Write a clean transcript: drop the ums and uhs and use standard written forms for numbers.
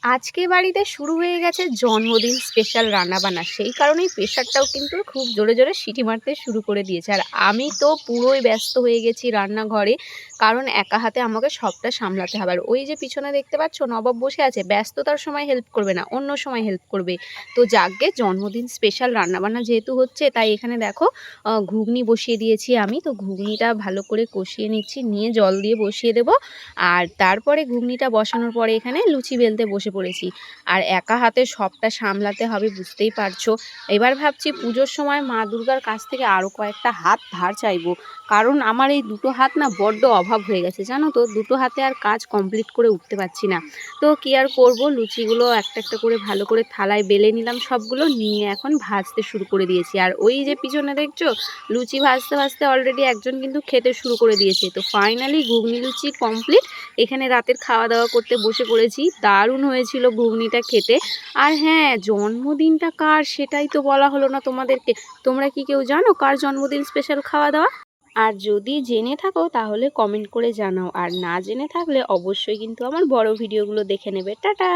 আজকে বাড়িতে শুরু হয়ে গেছে জন্মদিন স্পেশাল রান্নাবান্না। সেই কারণেই প্রেশারটাও কিন্তু খুব জোরে, জোরে সিটি মারতে শুরু করে দিয়েছে। আর আমি তো পুরোই ব্যস্ত হয়ে গেছি রান্নাঘরে। কারণ একা হাতে আমাকে সবটা সামলাতে হবে। আর ওই যে পিছনে দেখতে পাচ্ছ নবাব বসে আছে, ব্যস্ততার সময় হেল্প করবে না, অন্য সময় হেল্প করবে। তো যাকগে জন্মদিন স্পেশাল রান্নাবান্না যেহেতু হচ্ছে তাই এখানে দেখো ঘুগনি বসিয়ে দিয়েছি আমি। তো ঘুগনিটা ভালো করে কষিয়ে নিচ্ছি, নিয়ে জল দিয়ে বসিয়ে দেব। আর তারপরে ঘুগনিটা বসানোর পরে এখানে লুচি বেলতে বসে পড়েছি। আর একা হাতে সবটা সামলাতে হবে বুঝতেই পারছো। এবার ভাবছি পুজোর সময় মা দুর্গার কাছ থেকে আরও কয়েকটা হাত ধার চাইবো। কারণ আমার এই দুটো হাত না বড্ড অভাব হয়ে গেছে জানো তো, দুটো হাতে আর কাজ কমপ্লিট করে উঠতে পারছি না। তো কি আর করবো, লুচিগুলো একটা একটা করে ভালো করে থালায় বেলে নিলাম, সবগুলো নিয়ে এখন ভাজতে শুরু করে দিয়েছি। আর ওই যে পিছনে দেখছো লুচি ভাজতে ভাজতে অলরেডি একজন কিন্তু খেতে শুরু করে দিয়েছে। তো ফাইনালি ঘুগনি লুচি কমপ্লিট। এখানে রাতের খাওয়া দাওয়া করতে বসে পড়েছি। দারুণ হয়েছিল ঘুগনিটা খেতে। আর হ্যাঁ, জন্মদিনটা কার সেটাই তো বলা হলো না তোমাদেরকে। তোমরা কি কেউ জানো কার জন্মদিন স্পেশাল খাওয়া দাওয়া? আর যদি জেনে থাকো তাহলে কমেন্ট করে জানাও। আর না জেনে থাকলে অবশ্যই কিন্তু আমার বড় ভিডিওগুলো দেখে নেবে। টাটা।